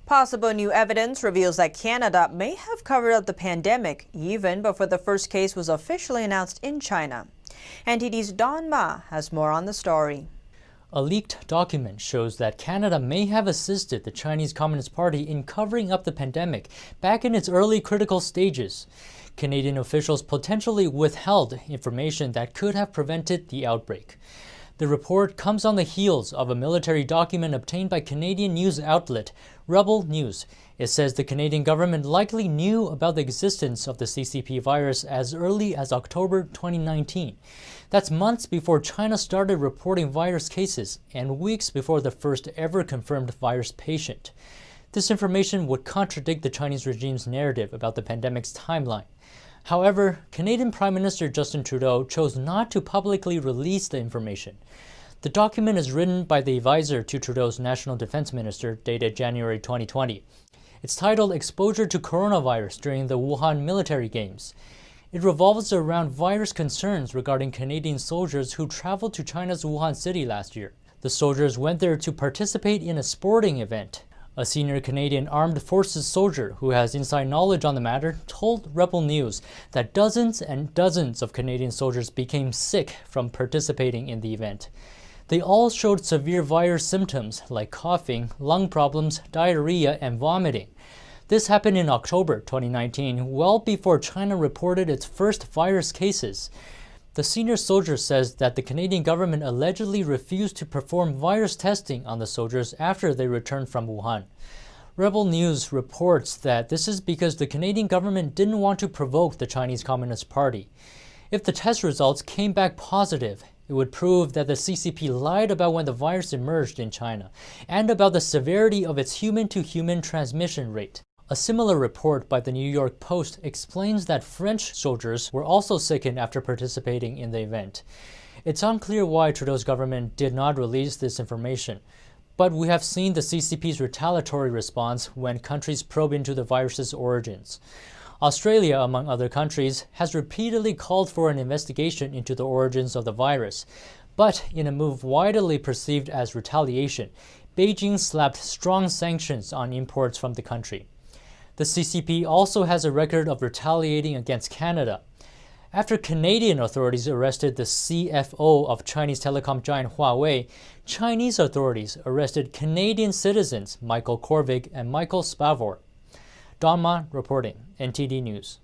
Possible new evidence reveals that Canada may have covered up the pandemic even before the first case was officially announced in China. NTD's Don Ma has more on the story. A leaked document shows that Canada may have assisted the Chinese Communist Party in covering up the pandemic back in its early critical stages. Canadian officials potentially withheld information that could have prevented the outbreak. The report comes on the heels of a military document obtained by Canadian news outlet Rebel News. It says the Canadian government likely knew about the existence of the CCP virus as early as October 2019. That's months before China started reporting virus cases and weeks before the first ever confirmed virus patient. This information would contradict the Chinese regime's narrative about the pandemic's timeline. However, Canadian Prime Minister Justin Trudeau chose not to publicly release the information. The document is written by the advisor to Trudeau's National Defense Minister, dated January 2020. It's titled Exposure to Coronavirus During the Wuhan Military Games. It revolves around virus concerns regarding Canadian soldiers who traveled to China's Wuhan city last year. The soldiers went there to participate in a sporting event. A senior Canadian Armed Forces soldier who has inside knowledge on the matter told Rebel News that dozens and dozens of Canadian soldiers became sick from participating in the event. They all showed severe virus symptoms like coughing, lung problems, diarrhea, and vomiting. This happened in October 2019, well before China reported its first virus cases. The senior soldier says that the Canadian government allegedly refused to perform virus testing on the soldiers after they returned from Wuhan. Rebel News reports that this is because the Canadian government didn't want to provoke the Chinese Communist Party. If the test results came back positive, it would prove that the CCP lied about when the virus emerged in China and about the severity of its human-to-human transmission rate. A similar report by the New York Post explains that French soldiers were also sickened after participating in the event. It's unclear why Trudeau's government did not release this information, but we have seen the CCP's retaliatory response when countries probe into the virus's origins. Australia, among other countries, has repeatedly called for an investigation into the origins of the virus, but in a move widely perceived as retaliation, Beijing slapped strong sanctions on imports from the country. The CCP also has a record of retaliating against Canada. After Canadian authorities arrested the CFO of Chinese telecom giant Huawei, Chinese authorities arrested Canadian citizens Michael Korvig and Michael Spavor. Don Ma reporting, NTD News.